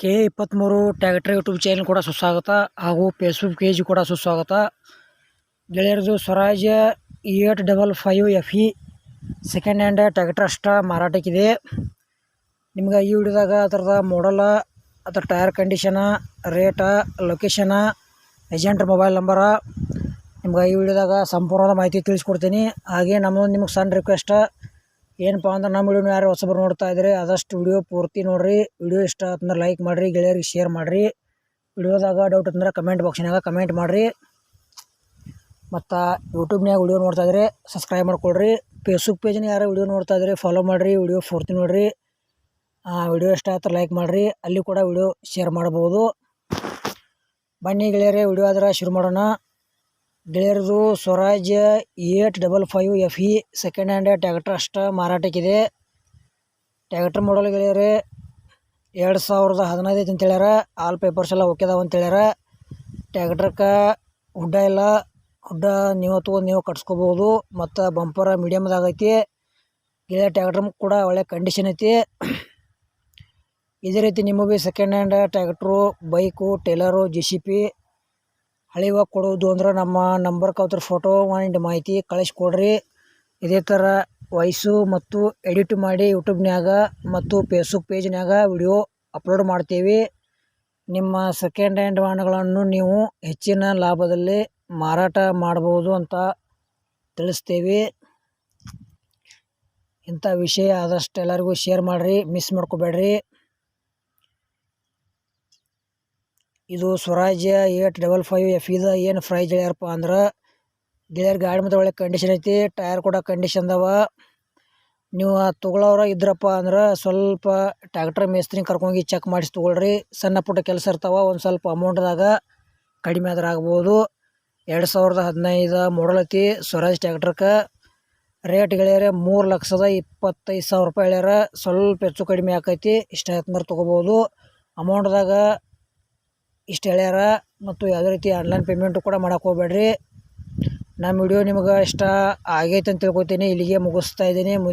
K23 tractor YouTube channel ಕೂಡ ಸುಸ್ವಾಗತ ಹಾಗೂ ಫೇಸ್ಬುಕ್ ಪೇಜ್ ಕೂಡ ಸುಸ್ವಾಗತ. ಗೆಳೆಯರದು Swaraj 855 FE second hand tractor ಅಷ್ಟ ಮಾರಾಟಕ್ಕಿದೆ. ನಿಮ್ಗೆ ಈ ವಿಡಿಯೋದಾಗ ಅದರದ ಮಾಡಲ, ಅದರ ಟೈರ್ ಕಂಡೀಷನ, ರೇಟ, ಲೊಕೇಶನ, ಏಜೆಂಟ್ ಮೊಬೈಲ್ ನಂಬರ ನಿಮ್ಗೆ ಈ ವಿಡಿಯೋದಾಗ ಸಂಪೂರ್ಣವಾದ ಮಾಹಿತಿ ತಿಳಿಸ್ಕೊಡ್ತೀನಿ. ಹಾಗೆ ನಮ್ಮದು ನಿಮ್ಗೆ ಸಣ್ಣ ರಿಕ್ವೆಸ್ಟ್ ಏನಪ್ಪ ಅಂದ್ರೆ ನಮ್ಮ ವಿಡಿಯೋನ ಯಾರು ಹೊಸಬರು ನೋಡ್ತಾ ಇದ್ದರೆ ಆದಷ್ಟು ವಿಡಿಯೋ ಪೂರ್ತಿ ನೋಡಿರಿ. ವಿಡಿಯೋ ಇಷ್ಟ ಆತಂದ್ರೆ ಲೈಕ್ ಮಾಡಿರಿ, ಗೆಳೆಯರಿಗೆ ಶೇರ್ ಮಾಡಿರಿ. ವಿಡಿಯೋದಾಗ ಡೌಟ್ ಅಂದ್ರೆ ಕಮೆಂಟ್ ಬಾಕ್ಸ್ನಾಗ ಕಮೆಂಟ್ ಮಾಡಿರಿ. ಮತ್ತು ಯೂಟ್ಯೂಬ್ನಾಗ ವಿಡಿಯೋ ನೋಡ್ತಾ ಇದ್ರೆ ಸಬ್ಸ್ಕ್ರೈಬ್ ಮಾಡ್ಕೊಳ್ರಿ. ಫೇಸ್ಬುಕ್ ಪೇಜ್ನ ಯಾರು ವಿಡಿಯೋ ನೋಡ್ತಾ ಇದ್ರೆ ಫಾಲೋ ಮಾಡಿರಿ, ವಿಡಿಯೋ ಪೂರ್ತಿ ನೋಡಿರಿ. ವಿಡಿಯೋ ಇಷ್ಟ ಆಯ್ತು ಲೈಕ್ ಮಾಡಿರಿ, ಅಲ್ಲಿ ಕೂಡ ವಿಡಿಯೋ ಶೇರ್ ಮಾಡ್ಬೋದು. ಬನ್ನಿ ಗೆಳೆಯರೇ, ವಿಡಿಯೋ ಆದ್ರೆ ಶುರು ಮಾಡೋಣ. ಗೆಳೆಯರದು Swaraj 855 FE second hand tractor ಅಷ್ಟ ಮಾರಾಟಕ್ಕಿದೆ. ಟ್ರ್ಯಾಕ್ಟರ್ ಮಾಡಲ್ ಗೆಳೆಯರೇ 2015 ಅಂತ ಹೇಳ್ಯಾರ. ಆಲ್ ಪೇಪರ್ಸ್ ಎಲ್ಲ ಓಕೆ ಅದಾವ ಅಂತ ಹೇಳ್ಯಾರ. ಟ್ರ್ಯಾಕ್ಟರ್ಗೆ ಹುಡ್ಡ ಇಲ್ಲ, ಹುಡ್ಡ ನೀವು ತೊಗೊಂಡು ನೀವು ಕಟ್ಸ್ಕೋಬೋದು. ಮತ್ತು ಬಂಪರ್ ಮೀಡಿಯಮ್ದಾಗ ಐತಿ ಗೆಳೆಯ. ಟ್ರ್ಯಾಕ್ಟರ್ ಕೂಡ ಒಳ್ಳೆ ಕಂಡೀಷನ್ ಐತಿ. ಇದೇ ರೀತಿ ನಿಮ್ಮ ಭೀ second hand tractor, bike, tailor, JCB ಹಳಿವಾಗ ಕೊಡೋದು ಅಂದ್ರೆ ನಮ್ಮ ನಂಬರ್ಗೆ ಅವ್ರ ಫೋಟೋ ಮಾಡಿ ಮಾಹಿತಿ ಕಳಿಸ್ಕೊಡ್ರಿ. ಇದೇ ಥರ ವಾಯ್ಸು ಮತ್ತು ಎಡಿಟ್ ಮಾಡಿ ಯೂಟ್ಯೂಬ್ನ್ಯಾಗ ಮತ್ತು ಫೇಸ್ಬುಕ್ ಪೇಜ್ನ್ಯಾಗ ವಿಡಿಯೋ ಅಪ್ಲೋಡ್ ಮಾಡ್ತೀವಿ. ನಿಮ್ಮ ಸೆಕೆಂಡ್ ಹ್ಯಾಂಡ್ ವಾಹನಗಳನ್ನು ನೀವು ಹೆಚ್ಚಿನ ಲಾಭದಲ್ಲಿ ಮಾರಾಟ ಮಾಡ್ಬೋದು ಅಂತ ತಿಳಿಸ್ತೇವೆ. ಇಂಥ ವಿಷಯ ಆದಷ್ಟು ಎಲ್ಲರಿಗೂ ಶೇರ್ ಮಾಡಿರಿ, ಮಿಸ್ ಮಾಡ್ಕೋಬೇಡ್ರಿ. ಇದು ಸ್ವರಾಜ್ 855 FE ಏನು ಪ್ರೈಸ್ ಹೇಳ್ಯಾರಪ್ಪ ಅಂದ್ರೆ ಗೆಳೆಯರ್ ಗಾಡಿ ಮತ್ತು ಒಳ್ಳೆ ಕಂಡೀಷನ್ ಐತಿ. ಟೈರ್ ಕೂಡ ಕಂಡೀಷನ್ ಅದಾವ. ನೀವು ತೊಗೊಳೋರ ಇದ್ರಪ್ಪ ಅಂದ್ರೆ ಸ್ವಲ್ಪ ಟ್ರ್ಯಾಕ್ಟರ್ ಮೇಸ್ತ್ರಿ ಕರ್ಕೊಂಡೋಗಿ ಚೆಕ್ ಮಾಡಿಸಿ ತೊಗೊಳ್ರಿ. ಸಣ್ಣ ಪುಟ್ಟ ಕೆಲಸ ಇರ್ತಾವ, ಒಂದು ಸ್ವಲ್ಪ ಅಮೌಂಟ್ದಾಗ ಕಡಿಮೆ ಆದ್ರೆ ಆಗ್ಬೋದು. 2015 ಮಾಡಲ್ ಐತಿ ಸ್ವರಾಜ್ ಟ್ರ್ಯಾಕ್ಟರ್ಗೆ. ರೇಟ್ ಗೆಳೆಯರೆ 3,25,000 ರೂಪಾಯಿ ಹೇಳ್ಯಾರ. ಸ್ವಲ್ಪ ಹೆಚ್ಚು ಕಡಿಮೆ ಆಕೈತಿ, ಇಷ್ಟ ಆಯ್ತು ತೊಗೋಬೋದು. ಅಮೌಂಟ್ದಾಗ ಇಷ್ಟು ಹೇಳ್ಯಾರ. ಮತ್ತು ಯಾವುದೇ ರೀತಿ ಆನ್ಲೈನ್ ಪೇಮೆಂಟು ಕೂಡ ಮಾಡೋಕೆ ಹೋಗ್ಬೇಡ್ರಿ. ನಮ್ಮ ವಿಡಿಯೋ ನಿಮ್ಗೆ ಇಷ್ಟ ಆಗೈತೆ ಅಂತ ತಿಳ್ಕೊತೀನಿ. ಇಲ್ಲಿಗೆ ಮುಗಿಸ್ತಾ ಇದ್ದೀನಿ.